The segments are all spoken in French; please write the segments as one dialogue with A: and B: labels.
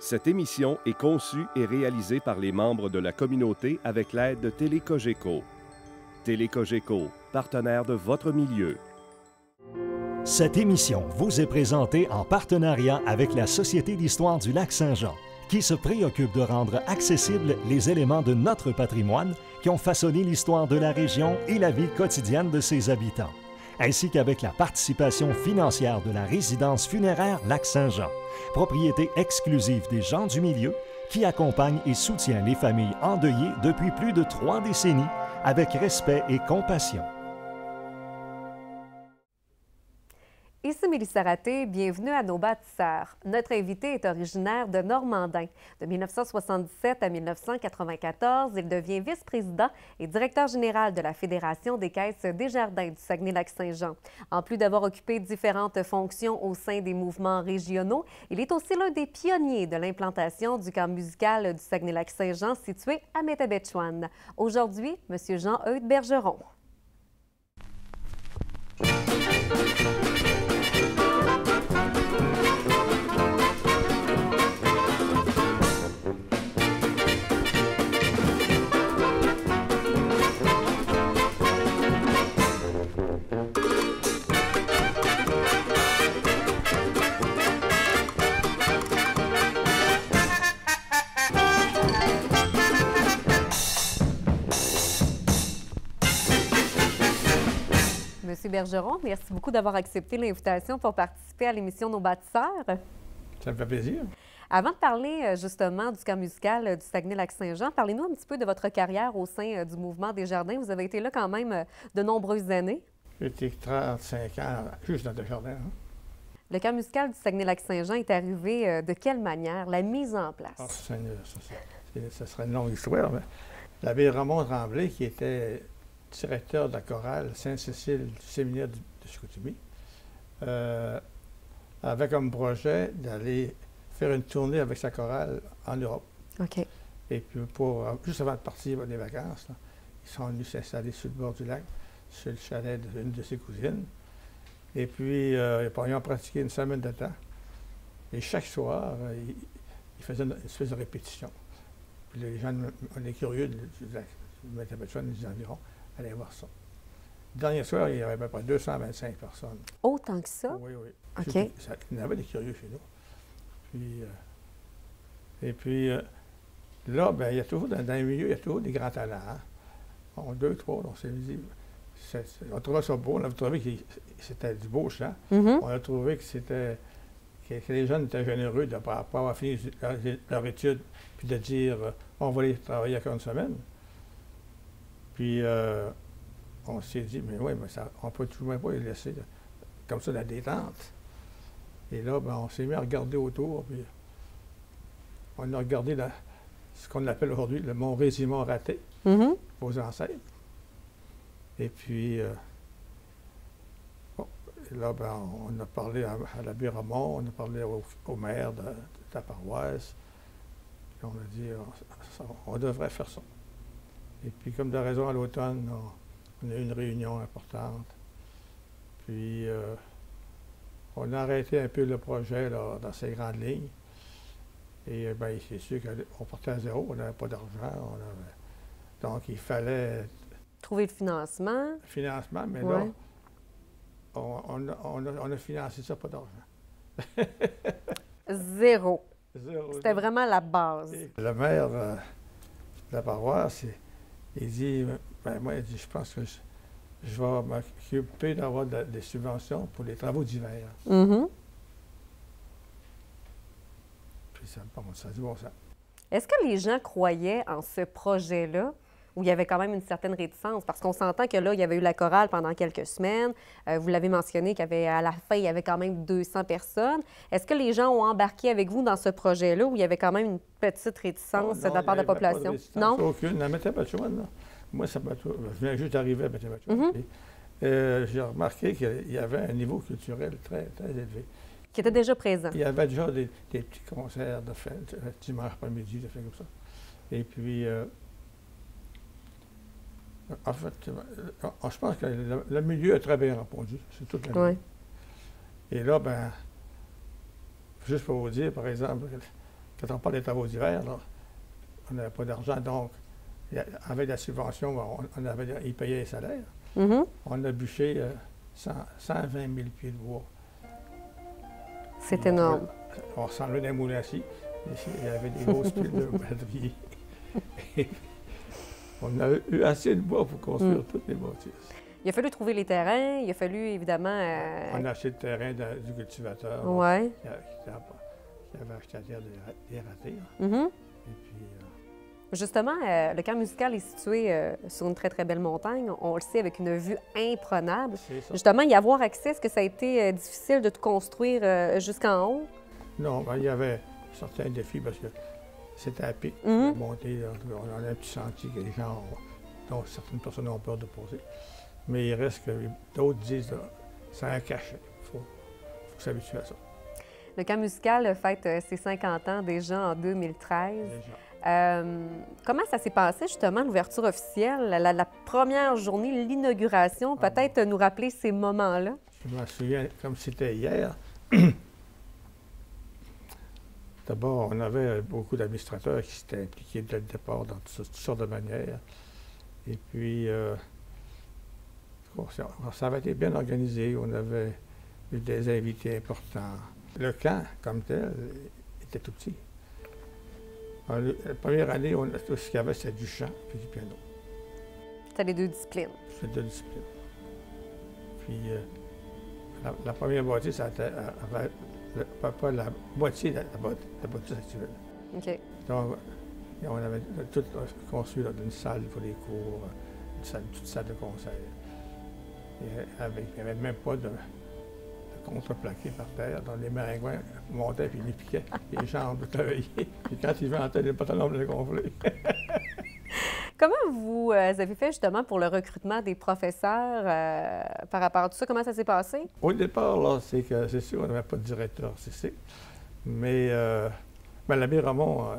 A: Cette émission est conçue et réalisée par les membres de la communauté avec l'aide de Télécogeco. Télécogeco, partenaire de votre milieu.
B: Cette émission vous est présentée en partenariat avec la Société d'histoire du Lac-Saint-Jean, qui se préoccupe de rendre accessibles les éléments de notre patrimoine qui ont façonné l'histoire de la région et la vie quotidienne de ses habitants, ainsi qu'avec la participation financière de la résidence funéraire Lac-Saint-Jean, propriété exclusive des gens du milieu qui accompagne et soutient les familles endeuillées depuis plus de 3 décennies avec respect et compassion.
C: Ici Mélissa Raté, bienvenue à nos bâtisseurs. Notre invité est originaire de Normandin. De 1977 à 1994, il devient vice-président et directeur général de la Fédération des caisses Desjardins du Saguenay-Lac-Saint-Jean. En plus d'avoir occupé différentes fonctions au sein des mouvements régionaux, il est aussi l'un des pionniers de l'implantation du camp musical du Saguenay-Lac-Saint-Jean situé à Métabetchouan. Aujourd'hui, M. Jean-Eudes Bergeron. Monsieur Bergeron, merci beaucoup d'avoir accepté l'invitation pour participer à l'émission Nos bâtisseurs.
D: Ça me fait plaisir.
C: Avant de parler justement du camp musical du Saguenay-Lac-Saint-Jean, parlez-nous un petit peu de votre carrière au sein du mouvement Desjardins. Vous avez été là quand même de nombreuses années.
D: J'ai été 35 ans juste dans Desjardins. Hein?
C: Le camp musical du Saguenay-Lac-Saint-Jean est arrivé de quelle manière? La mise en place?
D: Oh, ça serait une longue histoire. Mais l'abbé Ramon Tremblay, qui était directeur de la chorale Sainte-Cécile du séminaire de Chicoutimi, avait comme projet d'aller faire une tournée avec sa chorale en Europe.
C: OK.
D: Et puis, juste avant de partir pour les vacances, là, ils sont venus s'installer sur le bord du lac, sur le chalet d'une de ses cousines. Et puis, ils ont pratiqué une semaine de temps. Et chaque soir, ils faisaient une espèce de répétition. Puis les gens, les curieux du lac, des environs, allaient voir ça. Le dernier soir, il y avait à peu près 225 personnes.
C: Autant que ça?
D: Oui, oui.
C: OK.
D: Il y avait des curieux chez nous. Puis, là, bien, il y a toujours, dans les milieux, il y a toujours des grands talents. Hein? On, 2, 3, on s'est dit, on trouvait ça beau, on a trouvé que c'était du beau chant.
C: Mm-hmm.
D: On a trouvé que les jeunes étaient généreux de ne pas avoir fini leur étude, puis de dire, on va aller travailler encore une semaine. Puis, on s'est dit, mais oui, mais ça, on ne peut toujours même pas les laisser comme ça, la détente. Et là, ben, on s'est mis à regarder autour, puis on a regardé ce qu'on appelle aujourd'hui le mont Résimon raté,
C: Mm-hmm.
D: aux ancêtres. Et puis, là, ben, on a parlé à l'abbé Ramon, on a parlé au maire de la paroisse, puis on a dit, on devrait faire ça. Et puis, comme de raison, à l'automne, on a eu une réunion importante. Puis, on a arrêté un peu le projet là, dans ses grandes lignes. Et bien, c'est sûr qu'on partait à zéro, on n'avait pas d'argent. Donc, il fallait
C: Trouver le financement.
D: le financement, mais
C: Ouais.
D: là, on a financé ça, pas d'argent.
C: Zéro.
D: Zéro.
C: C'était vraiment la base.
D: Et le maire de la paroisse, il dit, ben moi, il dit, je pense que je vais m'occuper d'avoir des subventions pour les travaux d'hiver.
C: Mm-hmm.
D: Puis ça dit bon ça.
C: Est-ce que les gens croyaient en ce projet-là, où il y avait quand même une certaine réticence? Parce qu'on s'entend que là, il y avait eu la chorale pendant quelques semaines. Vous l'avez mentionné qu'à la fin, il y avait quand même 200 personnes. Est-ce que les gens ont embarqué avec vous dans ce projet-là, où il y avait quand même une petite réticence de la part de la population?
D: Non? Aucune. À Métabetchouan, là. Moi, je viens juste d'arriver à Métabetchouan.
C: Mm-hmm.
D: J'ai remarqué qu'il y avait un niveau culturel très, très élevé.
C: Qui était déjà présent.
D: Il y avait déjà des petits concerts de fête, dimanche après-midi, des trucs comme ça. Et puis, en fait, je pense que le milieu a très bien répondu. C'est toute la
C: Oui.
D: Et là, ben, juste pour vous dire, par exemple, quand on parle des travaux d'hiver, là, on n'avait pas d'argent, donc avec la subvention, ils payaient les salaires.
C: Mhm.
D: On a bûché 120 000 pieds de bois.
C: C'est énorme.
D: On ressemblait d'un moulin assis. Ici, il y avait des grosses piles de madriers. On a eu assez de bois pour construire toutes les bâtisses.
C: Il a fallu trouver les terrains, il a fallu évidemment...
D: On a acheté le terrain du cultivateur
C: Oui.
D: qui avait acheté la terre des ratés.
C: Mhm.
D: Et puis,
C: Justement, le camp musical est situé sur une très, très belle montagne. On le sait, avec une vue imprenable.
D: c'est ça.
C: Justement, y avoir accès, est-ce que ça a été difficile de tout construire jusqu'en haut?
D: Non, ben, il y avait certains défis parce que c'était à pic.
C: Mhm.
D: Monter, on a un petit sentier que les gens dont certaines personnes ont peur de passer. Mais il reste que d'autres disent là, c'est un cachet. Il faut s'habituer à ça.
C: Le camp musical fête ses 50 ans déjà en 2013.
D: Déjà.
C: Comment ça s'est passé, justement, l'ouverture officielle, la première journée, l'inauguration? Peut-être nous rappeler ces moments-là?
D: Je me souviens comme c'était hier. D'abord, on avait beaucoup d'administrateurs qui s'étaient impliqués dès le départ dans toutes sortes de manières. Et puis, ça avait été bien organisé. On avait eu des invités importants. Le camp, comme tel, était tout petit. Alors, la première année, tout ce qu'il y avait, c'était du chant et du piano.
C: C'était les deux disciplines.
D: C'était deux disciplines. Puis, la première bâtisse, ça avait pas la moitié de la bâtisse actuelle.
C: OK.
D: Donc, on avait tout construit dans une salle pour les cours, une petite salle de concert. Il n'y avait même pas de contreplaqué par terre. Donc, les maringouins montaient puis ils les piquaient. Les jambes travaillaient. Puis quand ils vantaient, les pantalons les gonflaient.
C: Comment vous avez fait justement pour le recrutement des professeurs par rapport à tout ça? Comment ça s'est passé?
D: Au départ, là, c'est sûr, on n'avait pas de directeur artistique. Mais l'abbé Ramon a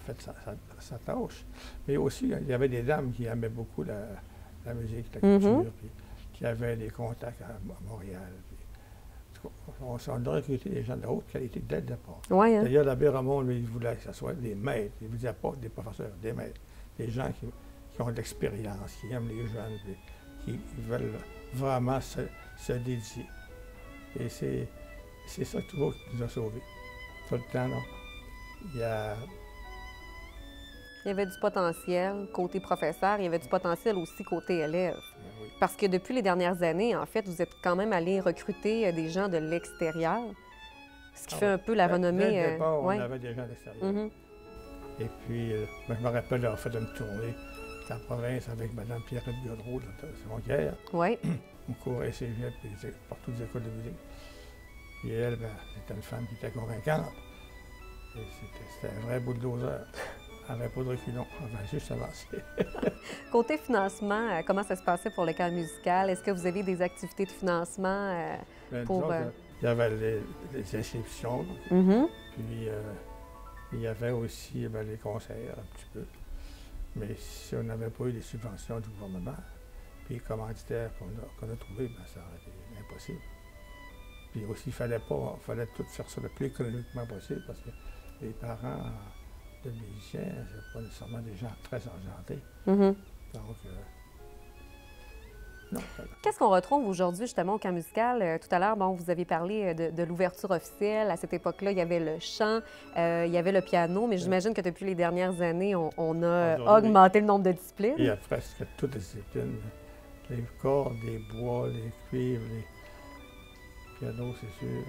D: fait sa tâche. Mais aussi, il y avait des dames qui aimaient beaucoup la musique, la culture, puis qui avaient des contacts à Montréal. Puis, on a recruté des gens de haute qualité dès le départ.
C: Oui, hein?
D: D'ailleurs, l'abbé Ramon, lui, il voulait que ce soit des maîtres. Il ne disait pas des professeurs, des maîtres. Des gens qui ont de l'expérience, qui aiment les jeunes, qui veulent vraiment se dédier. Et c'est ça toujours qui nous a sauvés. Tout le temps, non? Il
C: y avait du potentiel côté professeur, il y avait du potentiel aussi côté élève.
D: Oui.
C: Parce que depuis les dernières années, en fait, vous êtes quand même allé recruter des gens de l'extérieur, ce qui fait un peu la renommée.
D: Dès le départ,
C: ouais.
D: on avait des gens de l'extérieur.
C: Mhm.
D: Et puis, je me rappelle d'avoir fait une tournée dans la province avec Mme Pierrette Godreau, de Jonquière.
C: Oui.
D: On courait cégep et partout des écoles de musique. Et elle, c'était une femme qui était convaincante. Et c'était un vrai bulldozer. Elle n'avait pas de reculons, elle avait juste avancé.
C: Côté financement, comment ça se passait pour le camp musical? Est-ce que vous aviez des activités de financement pour...
D: Il y avait les inscriptions,
C: Mhm.
D: puis il y avait aussi les concerts un petit peu. Mais si on n'avait pas eu les subventions du gouvernement, puis les commanditaires qu'on a trouvés, ça aurait été impossible. Puis aussi, il fallait tout faire ça le plus économiquement possible parce que les parents de musiciens, c'est pas nécessairement des gens très argentés.
C: Mhm.
D: Donc, non.
C: Qu'est-ce qu'on retrouve aujourd'hui, justement, au camp musical? Tout à l'heure, bon, vous avez parlé de l'ouverture officielle. À cette époque-là, il y avait le chant, il y avait le piano, mais j'imagine que depuis les dernières années, on a augmenté le nombre de disciplines.
D: Il y a presque toutes les disciplines. Les cordes, les bois, les cuivres, les pianos, c'est sûr.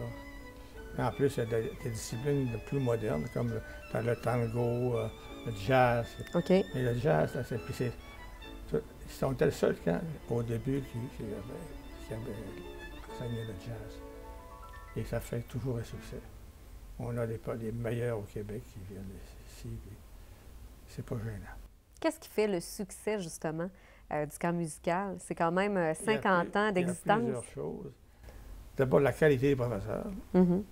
D: Mais en plus, il y a des disciplines plus modernes, comme le tango, le jazz.
C: OK.
D: Et le jazz, c'était le seul camp au début qui avait enseigné le jazz. Et ça fait toujours un succès. On a les meilleurs au Québec qui viennent ici. C'est pas gênant.
C: Qu'est-ce qui fait le succès, justement, du camp musical? C'est quand même 50 ans d'existence.
D: Il y a plusieurs choses. D'abord, la qualité des professeurs.
C: Mhm.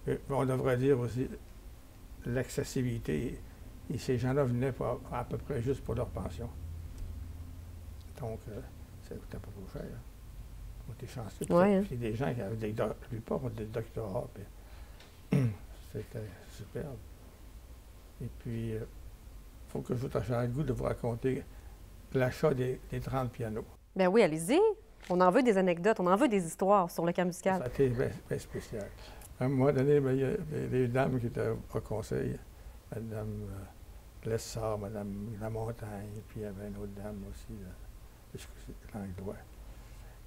D: Et on devrait dire aussi l'accessibilité. Et ces gens-là venaient à peu près juste pour leur pension. Donc, ça coûtait pas trop cher. On était chanceux.
C: Ouais, hein?
D: Puis des gens qui avaient la plupart ont des doctorats. Puis, C'était superbe. Et puis, il faut que je vous le goût de vous raconter l'achat des 30 pianos.
C: Ben oui, allez-y. On en veut des anecdotes, on en veut des histoires sur le camp musical.
D: Ça a été bien spécial. À un moment donné, il y a des dames qui étaient au conseil, Mme Lessard, Mme Lamontagne, puis il y avait une autre dame aussi, Langlois.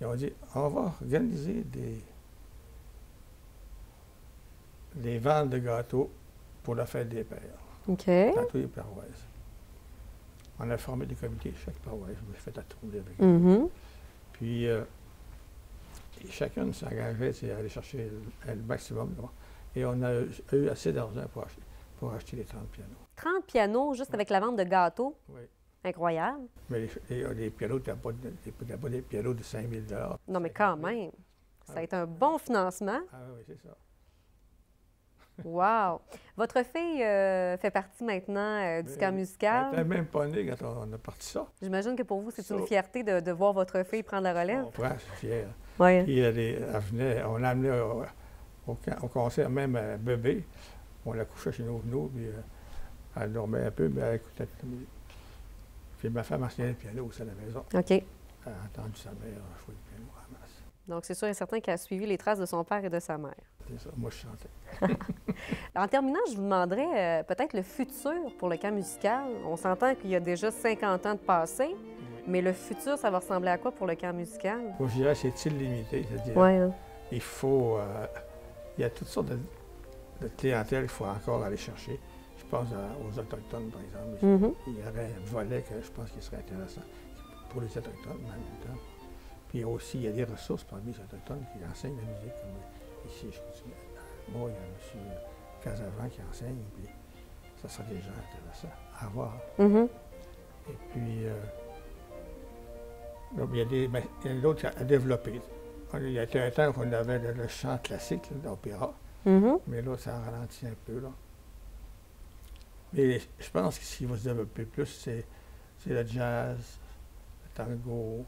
D: Ils ont dit, on va organiser des ventes de gâteaux pour la fête des pères,
C: OK.
D: dans toutes les paroisses. On a formé des comités, chaque paroisse, je me suis fait la tournée avec eux. Puis, chacun s'engageait à aller chercher le maximum. Là. Et on a eu assez d'argent pour acheter les 30 pianos.
C: 30 pianos juste avec la vente de gâteaux?
D: Oui.
C: Incroyable.
D: Mais les pianos, tu n'as pas des pianos de 5 000 $.
C: Non, mais quand même, ça a été un bon financement.
D: Ah oui, c'est ça.
C: Wow! Votre fille fait partie maintenant du camp musical.
D: Elle n'était même pas née quand on a parti ça.
C: J'imagine que pour vous, c'est une fierté de voir votre fille prendre la relève.
D: On prend, je suis fier.
C: Oui.
D: Puis elle venait, on l'a amenée au concert, même à bébé. On la couchait chez nous, puis elle dormait un peu, mais elle écoutait la musique. Puis ma femme enseignait le piano aussi à la maison.
C: OK.
D: Elle a entendu sa mère jouer le piano à la masse.
C: Donc, c'est sûr et certain qu'elle a suivi les traces de son père et de sa mère.
D: C'est ça, moi je chantais.
C: En terminant, je vous demanderais peut-être le futur pour le camp musical. On s'entend qu'il y a déjà 50 ans de passé, mais le futur, ça va ressembler à quoi pour le camp musical?
D: Moi, je dirais que c'est illimité. C'est-à-dire,
C: Oui.
D: il faut... il y a toutes sortes de clientèle qu'il faut encore aller chercher. Je pense aux Autochtones, par exemple. Il y aurait un volet que je pense qui serait intéressant pour les Autochtones, en même temps. Puis aussi, il y a des ressources parmi les Autochtones qui enseignent la musique. Comme ici, je continue. Moi, il y a M. Casavant qui enseigne, puis ça serait des gens intéressants à voir. Et puis, il y a d'autres à développer. Il y a été un temps qu'on avait le chant classique, l'opéra, mais là, ça ralentit un peu. Là. Mais je pense que ce qui va se développer plus, c'est le jazz, le tango.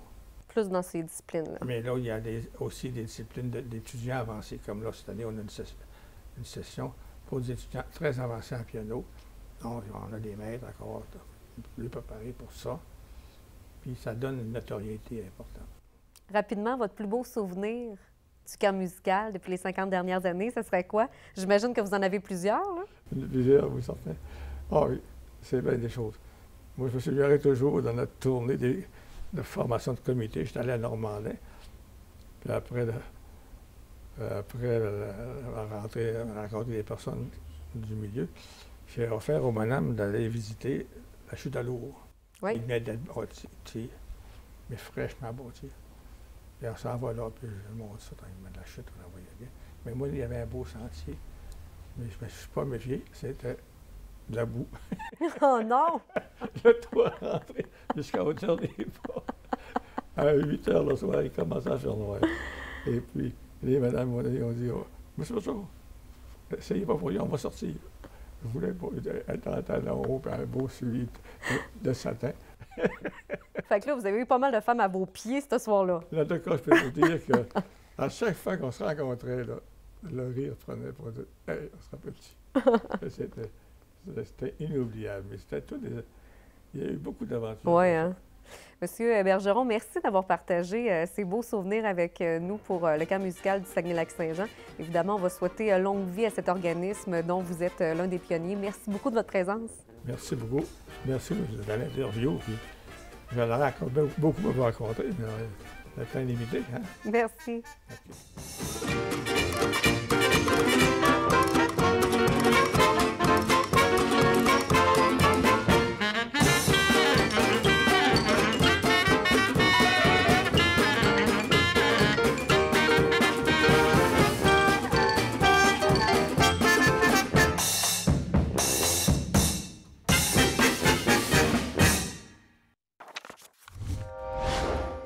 C: Plus dans ces disciplines-là.
D: Mais là, il y a aussi des disciplines d'étudiants avancés. Comme là, cette année, on a une session pour des étudiants très avancés en piano. Donc, on a des maîtres encore plus préparés pour ça. Puis ça donne une notoriété importante.
C: Rapidement, votre plus beau souvenir du camp musical depuis les 50 dernières années, ce serait quoi? J'imagine que vous en avez plusieurs, là?
D: Plusieurs, oui, certains. Ah oui, c'est bien des choses. Moi, je me souviendrai toujours dans notre tournée de formation de comité. J'étais allé à Normandin. Puis après rencontrer des personnes du milieu, j'ai offert au bonhomme d'aller visiter la chute à Lourdes.
C: Oui.
D: Il venait d'être bâti, mais fraîchement bâti. Et on s'en va là, puis je monte ça, quand il met de la chute, on la voyait bien. Mais moi, il y avait un beau sentier. Mais je ne me suis pas méfié, c'était de la boue.
C: Oh non!
D: Je dois rentrer jusqu'à hauteur des pas. À 8 h le soir, il commençait à faire noir. Et puis, les madames ont dit, oh, monsieur Bachot, essayez pas pour lui, on va sortir. Je voulais être en talon haut et un beau suivi de satin.
C: Fait que là, vous avez eu pas mal de femmes à vos pieds ce soir-là.
D: En tout cas, je peux vous dire qu'à chaque fois qu'on se rencontrait, là, le rire prenait pour dire « Hey, on sera petit ». C'était inoubliable. Mais c'était tout des... Il y a eu beaucoup d'aventures.
C: Oui, hein? Monsieur Bergeron, merci d'avoir partagé ces beaux souvenirs avec nous pour le camp musical du Saguenay-Lac-Saint-Jean. Évidemment, on va souhaiter longue vie à cet organisme dont vous êtes l'un des pionniers. Merci beaucoup de votre présence.
D: Merci beaucoup. Merci de l'interview. J'en ai beaucoup à vous raconter, mais le temps est limité. Hein?
C: Merci.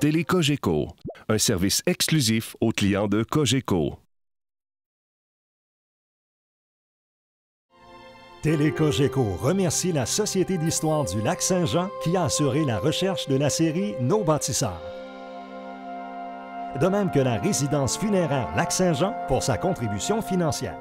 A: Télécogeco, un service exclusif aux clients de Cogeco.
B: Télécogeco remercie la Société d'histoire du Lac-Saint-Jean qui a assuré la recherche de la série Nos bâtisseurs. De même que la résidence funéraire Lac-Saint-Jean pour sa contribution financière.